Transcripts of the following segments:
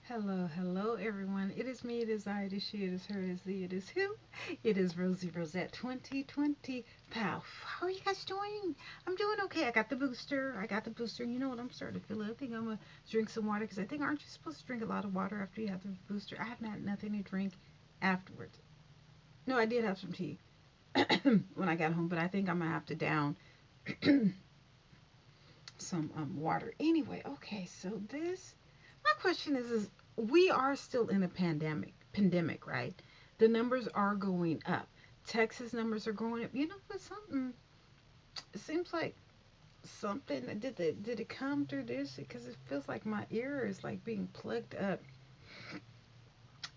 Hello, hello everyone. It is me, it is I, it is she, it is her, it is thee, it is who. It is Rosie Rosette 2020. Pow. How are you guys doing? I'm doing okay. I got the booster. I got the booster. You know what? I'm starting to feel it. I think I'm going to drink some water because I think, aren't you supposed to drink a lot of water after you have the booster? I haven't had nothing to drink afterwards. No, I did have some tea when I got home, but I think I'm going to have to down some water. Anyway, okay, so my question is we are still in a pandemic, right? The numbers are going up. Texas numbers are going up. You know what? Something. It seems like something. Did it come through this? Because it feels like my ear is like being plugged up.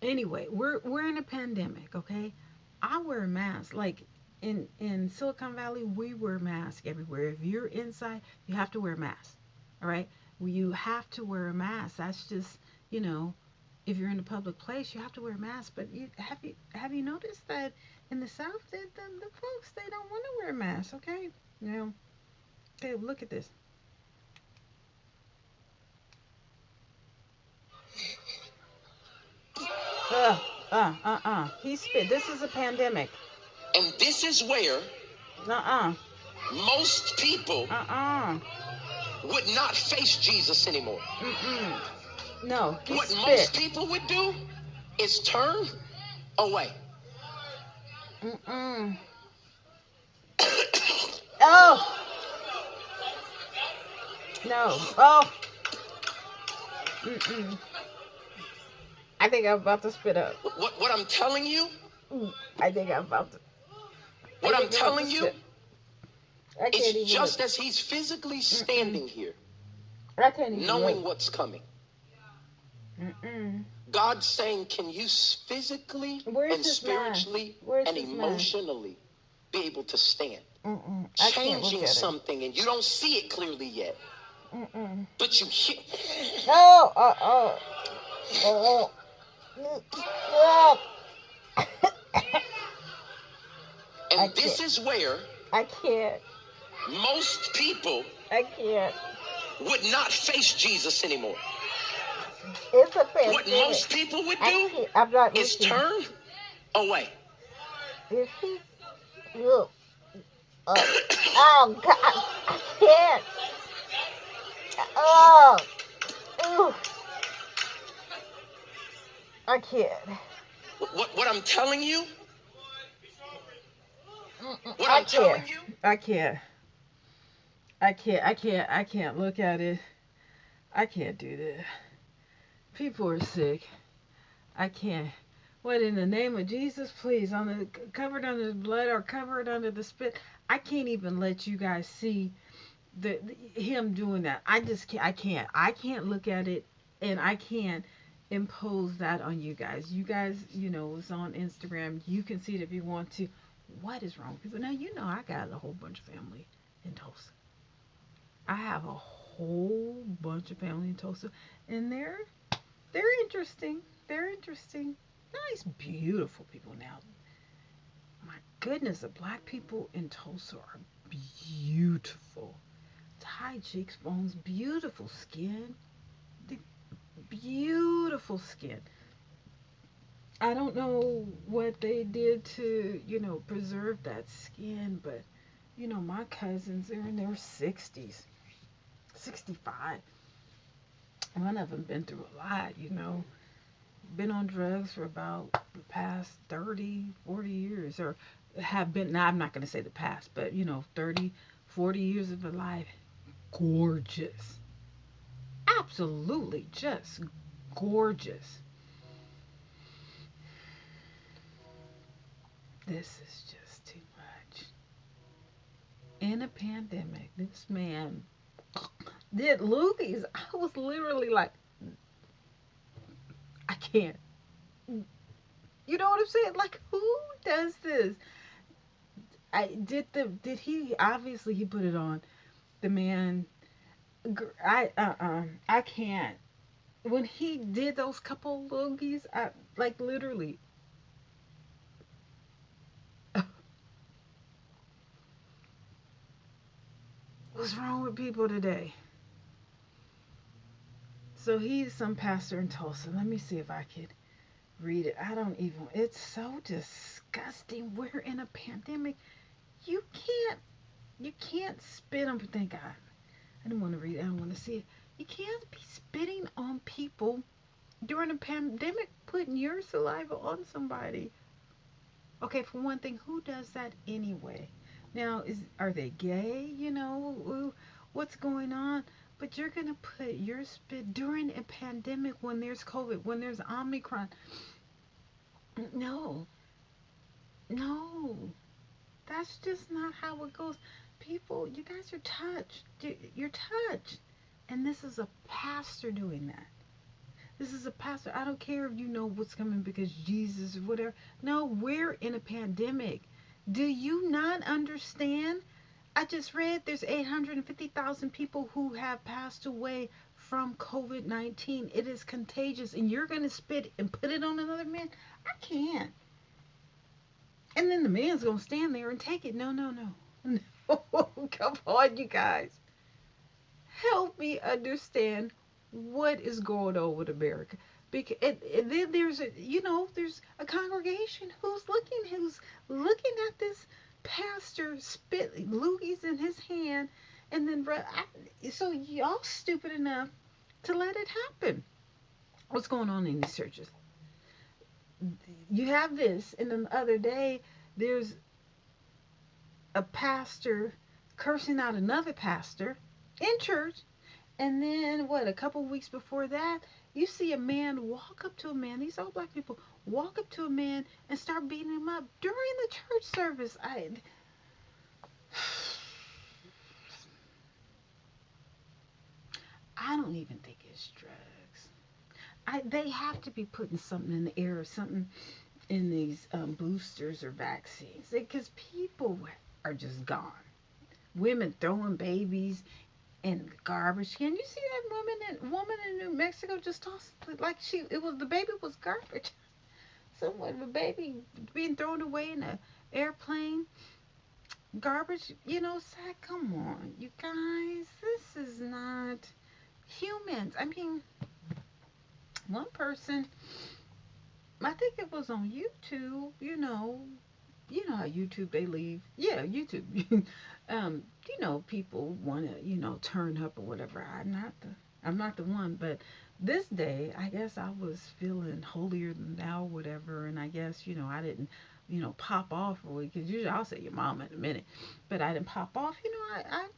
Anyway, we're in a pandemic. Okay, I wear a mask. Like in Silicon Valley, we wear masks everywhere. If you're inside, you have to wear a mask. All right, you have to wear a mask. That's just you know if you're in a public place, you have to wear a mask. But have you noticed that in the South, the folks they don't want to wear masks? Okay, you know. Okay, look at this. Uh, He spit. This is a pandemic. And this is where Uh most people uh. would not face Jesus anymore. Mm-mm. No, he What spit. most people would do is turn away. Mm-mm. Oh no. Oh. Mm-mm. I think I'm about to spit up. What I'm telling you, Mm. I think I'm about to. I what I'm think I'm about to telling you, spit. I it's can't even look. just as he's physically Mm-mm. standing here, I can't even knowing look. what's coming. Mm-mm. God's saying, can you physically Where's and his mask? spiritually Where's and his mask? emotionally be able to stand? Mm-mm. I can't look Changing at it. something and you don't see it clearly yet, Mm-mm. but you hear. Oh. Oh. Oh. I And this can't. is where I can't. most people I can't. would not face Jesus anymore. It's a What pandemic. most people would I do can't. I'm not is looking. turn away. Is he? Look. Oh God. I can't. Oh. Ooh. I can't. What I'm telling you, Mm-mm. what I I'm can't. telling you, I can't. I can't. I can't. I can't look at it. I can't do that. People are sick. I can't. What in the name of Jesus, please, on the covered under the blood or covered under the spit. I can't even let you guys see him doing that. I just can't. I can't. I can't look at it, and I can't impose that on you guys. You guys, it's on Instagram. You can see it if you want to. What is wrong with people? Now I got a whole bunch of family in Tulsa. I have a whole bunch of family in Tulsa, and they're interesting. They're interesting. Nice, beautiful people. Now, my goodness, the black people in Tulsa are beautiful. High cheekbones, beautiful skin, the beautiful skin. I don't know what they did to, preserve that skin, but my cousins, they're in their 60s, 65. One of them been through a lot. Been on drugs for about the past 30, 40 years, or have been, now I'm not going to say the past, but 30, 40 years of their life. Gorgeous. Absolutely just gorgeous. This is just too much. In a pandemic, this man did loogies. I was literally like, I can't. You know what I'm saying? Like, who does this? Did he obviously he put it on the man. I can't. When he did those couple loogies, I like literally. What's wrong with people today? So he's some pastor in Tulsa. Let me see if I could read it. I don't even. It's so disgusting. We're in a pandemic. You can't. You can't spit on. Thank God. I didn't want to read it. I don't want to see it. You can't be spitting on people during a pandemic, putting your saliva on somebody. Okay, for one thing, who does that anyway? Now, are they gay? What's going on? But you're gonna put your spit during a pandemic when there's COVID, when there's Omicron. No, no, that's just not how it goes. People, you guys are touched. You're touched, and this is a pastor doing that. This is a pastor. I don't care if you know what's coming because Jesus or whatever. No, we're in a pandemic. Do you not understand? I just read there's 850,000 people who have passed away from COVID-19. It is contagious, and you're going to spit and put it on another man? I can't. And then the man's going to stand there and take it. No, no, no. No, come on, you guys. Help me understand what is going on with America. Because and then there's a congregation who's looking at this pastor spit loogies in his hand, and then so y'all stupid enough to let it happen. What's going on in these churches? You have this, and then the other day there's a pastor cursing out another pastor in church. And then, a couple weeks before that, you see a man walk up to a man. These all black people walk up to a man and start beating him up during the church service. I don't even think it's drugs. They have to be putting something in the air or something in these boosters or vaccines because people are just gone. Women throwing babies in the garbage can. You see that woman in New Mexico just tossed like the baby was garbage. Someone, the baby being thrown away in an airplane. Garbage, it's like, come on, you guys, this is not humans. I mean, one person, I think it was on YouTube, how YouTube they leave. Yeah, YouTube. People want to, turn up or whatever. I'm not the one, but this day, I guess I was feeling holier than thou, whatever, and I guess, I didn't, pop off or because usually I'll say your mom in a minute, but I didn't pop off. I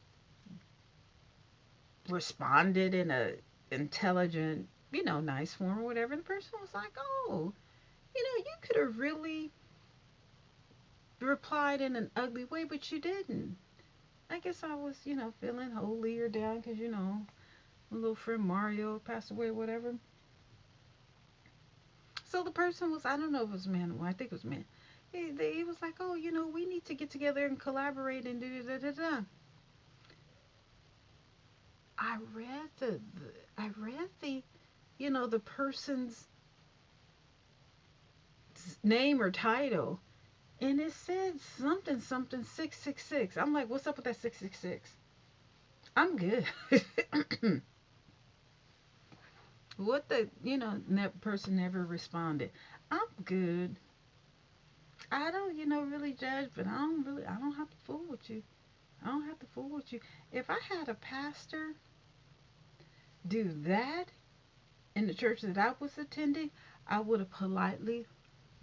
responded in a intelligent, nice form or whatever. And the person was like, oh, you could have really replied in an ugly way, but you didn't. I guess I was, feeling holier down because, my little friend Mario passed away or whatever. So the person was, I don't know if it was a man or woman, I think it was a man. He was like, oh, we need to get together and collaborate and do da da da. I read the person's name or title, and it said something 666. I'm like, what's up with that 666? I'm good. What that person never responded. I'm good. I don't, really judge, but I don't have to fool with you. I don't have to fool with you. If I had a pastor do that in the church that I was attending, I would have politely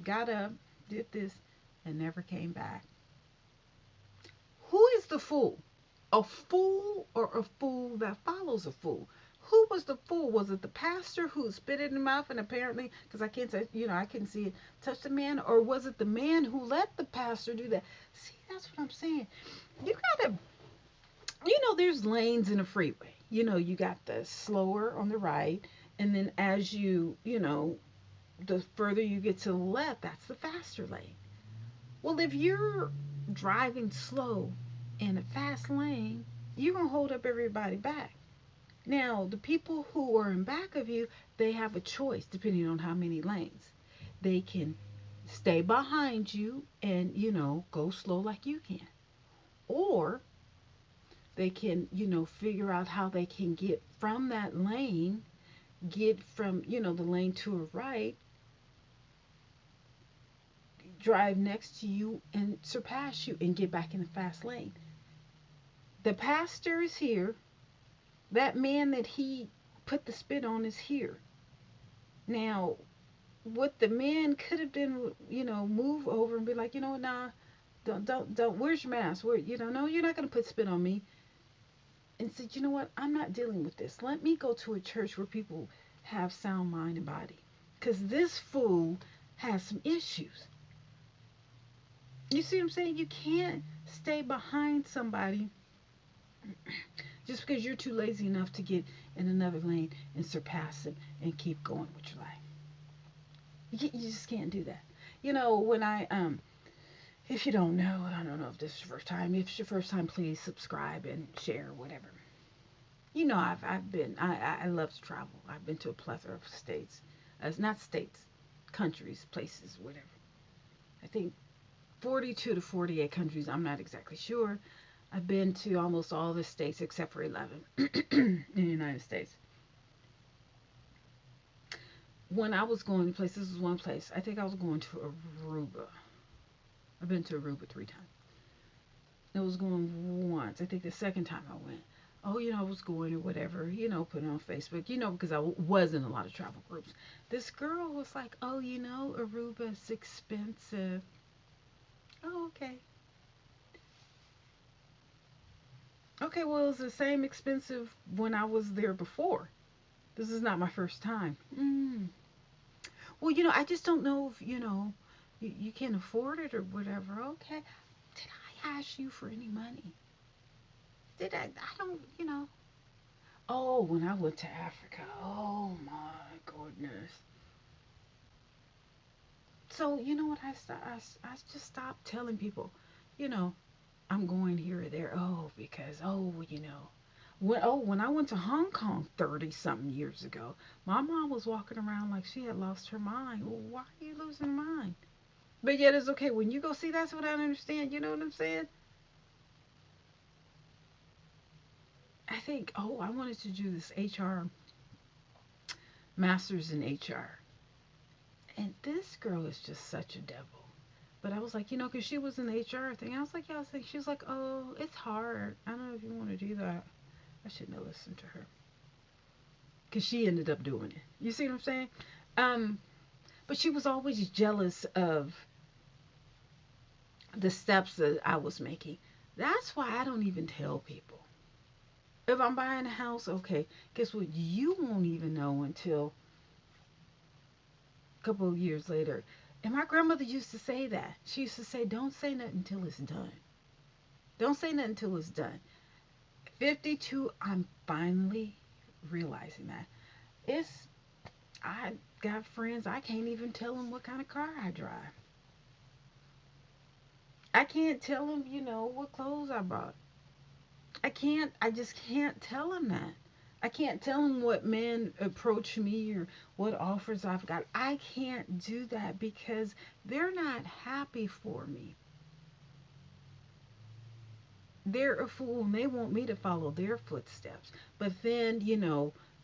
got up, did this, and never came back. Who is the fool? A fool or a fool that follows a fool? Who was the fool? Was it the pastor who spit in the mouth and apparently, because I can't say, I couldn't see it, touch the man? Or was it the man who let the pastor do that? See, that's what I'm saying. You gotta, there's lanes in a freeway. You got the slower on the right, and then as the further you get to the left, that's the faster lane. Well, if you're driving slow in a fast lane, you're going to hold up everybody back. Now, the people who are in back of you, they have a choice depending on how many lanes. They can stay behind you and, go slow like you can. Or they can, figure out how they can get from that lane get from, the lane to a right, drive next to you and surpass you and get back in the fast lane. The pastor is here. That man that he put the spit on is here. Now, what the man could have done, move over and be like, nah, don't. Where's your mask? Where, no, you're not gonna put spit on me. And said, you know what? I'm not dealing with this. Let me go to a church where people have sound mind and body, because this fool has some issues. You see what I'm saying? You can't stay behind somebody just because you're too lazy enough to get in another lane and surpass them and keep going with your life. You just can't do that. When if you don't know, I don't know if this is your first time. If it's your first time, please subscribe and share, whatever. I've been, I love to travel. I've been to a plethora of states. Not states, countries, places, whatever. I think 42 to 48 countries. I'm not exactly sure. I've been to almost all the states except for 11 in the United States. When I was going to places, this was one place. I think I was going to Aruba. I've been to Aruba 3 times. I was going once. I think the second time I went. Oh, I was going or whatever, put it on Facebook, because I was in a lot of travel groups. This girl was like, oh, Aruba's expensive. Oh, okay. Okay, well, it was the same expensive when I was there before. This is not my first time. Well, I just don't know if, you can afford it or whatever. Okay. Did I ask you for any money? Did I? I don't, Oh, when I went to Africa. Oh, my goodness. So, you know what? I just stopped telling people, you know, I'm going here or there. Oh, because, when I went to Hong Kong 30 something years ago, my mom was walking around like she had lost her mind. Well, why are you losing your mind? But yet it's okay. When you go see, that's what I understand. You know what I'm saying? I think, I wanted to do this HR, master's in HR. And this girl is just such a devil. But I was like, because she was in the HR thing. I was like, yeah, I was like, she was like, oh, it's hard. I don't know if you want to do that. I shouldn't have listened to her. Because she ended up doing it. You see what I'm saying? Um, but she was always jealous of the steps that I was making. That's why I don't even tell people. If I'm buying a house, okay, guess what? You won't even know until a couple of years later. And my grandmother used to say that. She used to say, don't say nothing until it's done. Don't say nothing until it's done. 52, I'm finally realizing that. It's, I got friends, I can't even tell them what kind of car I drive. I can't tell them, what clothes I bought. I just can't tell them that. I can't tell them what men approach me or what offers I've got. I can't do that because they're not happy for me. They're a fool and they want me to follow their footsteps. But then,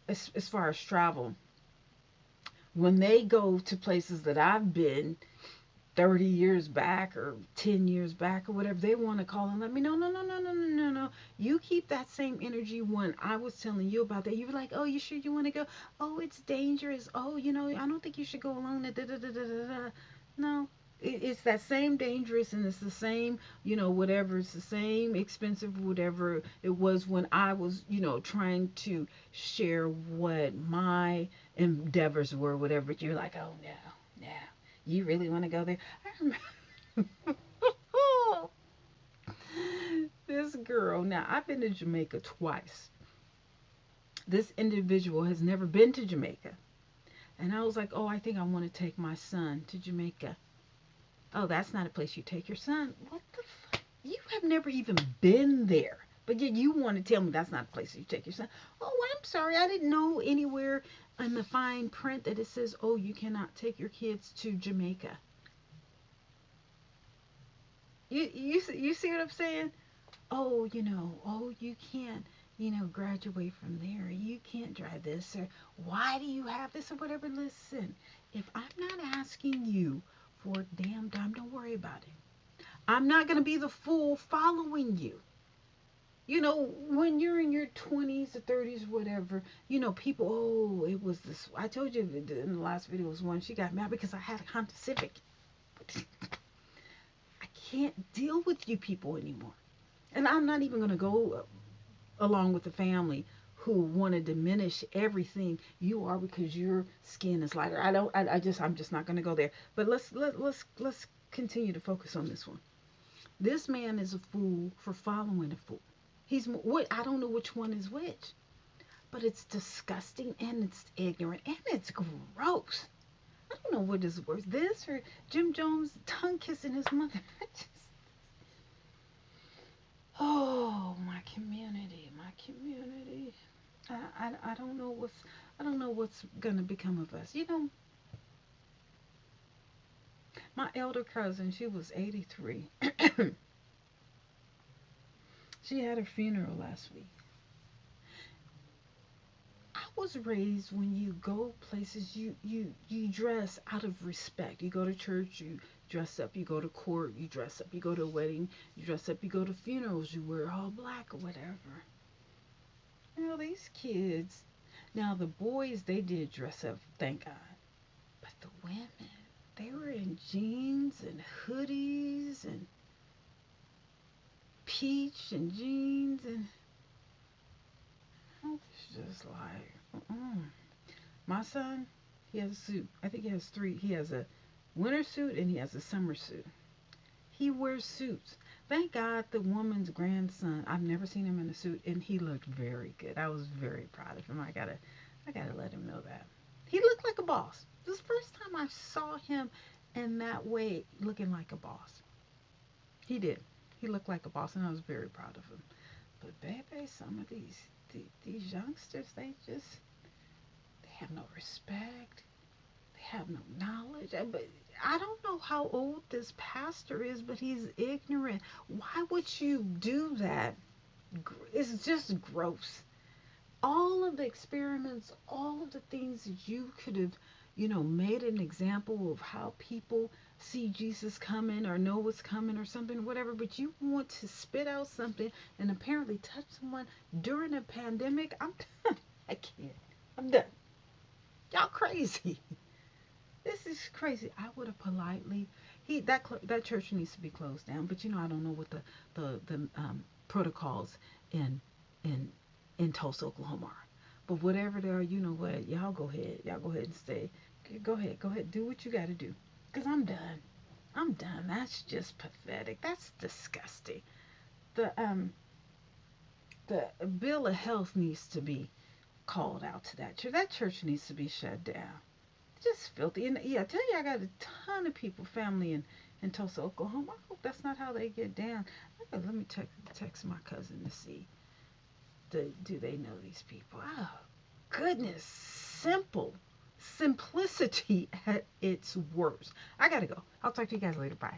as far as travel, when they go to places that I've been 30 years back or 10 years back or whatever, they want to call and let me know. No, no, no, no, no, no, no. You keep that same energy when I was telling you about that. You were like, oh, you sure you want to go? Oh, it's dangerous. Oh, I don't think you should go alone. Da, da, da, da, da, da. No, it's that same dangerous and it's the same, whatever. It's the same expensive, whatever it was when I was, trying to share what my endeavors were, whatever. You're like, oh, no, no. You really want to go there? I remember this girl. Now, I've been to Jamaica twice. This individual has never been to Jamaica. And I was like, oh, I think I want to take my son to Jamaica. Oh, that's not a place you take your son. What the fuck? You have never even been there. But yet you want to tell me that's not a place you take your son. Oh, I'm sorry. I didn't know anywhere in the fine print that it says, oh, you cannot take your kids to Jamaica. You see what I'm saying? Oh, oh, you can't, graduate from there. You can't drive this, or why do you have this, or whatever. Listen, if I'm not asking you for a damn dime, don't worry about it. I'm not going to be the fool following you. When you're in your 20s or 30s, whatever, people, oh, it was this. I told you in the last video was one, she got mad because I had a Honda Civic. I can't deal with you people anymore. And I'm not even going to go along with the family who want to diminish everything you are because your skin is lighter. I'm just not going to go there. But let's continue to focus on this one. This man is a fool for following a fool. He's what, I don't know which one is which, but it's disgusting and it's ignorant and it's gross. I don't know what is worse, this or Jim Jones tongue kissing his mother. Oh, my community, my community. I don't know what's gonna become of us. My elder cousin, she was 83. She had her funeral last week. I was raised when you go places, you dress out of respect. You go to church, you dress up. You go to court, you dress up. You go to a wedding, you dress up. You go to funerals, you wear all black or whatever. These kids, now the boys, they did dress up, thank God. But the women, they were in jeans and hoodies and peach and jeans, and I was just like, My son, he has a suit. I think he has three. He has a winter suit and he has a summer suit. He wears suits. Thank God the woman's grandson, I've never seen him in a suit, and he looked very good. I was very proud of him. I gotta let him know that. He looked like a boss. This is the first time I saw him in that way, looking like a boss. He did. He looked like a boss, and I was very proud of him. But baby, some of these youngsters, they have no respect. They have no knowledge. But I don't know how old this pastor is, but he's ignorant. Why would you do that? It's just gross. All of the experiments, all of the things that you could have, made an example of how people see Jesus coming or know what's coming or something, whatever, but you want to spit out something and apparently touch someone during a pandemic. I'm done. I can't. I'm done. Y'all crazy. This is crazy. I would have politely. That church needs to be closed down. But I don't know what the protocols in in Tulsa, Oklahoma are. But whatever they are, you know what? Y'all go ahead. Y'all go ahead and stay. Go ahead. Go ahead. Do what you got to do. Cause I'm done. I'm done. That's just pathetic. That's disgusting. The bill of health needs to be called out to that church. That church needs to be shut down. Just filthy. And yeah, I tell you, I got a ton of people, family in Tulsa, Oklahoma. I hope that's not how they get down. Let me text my cousin to see. Do they know these people? Oh, goodness. Simple. Simplicity at its worst. I gotta go. I'll talk to you guys later. Bye.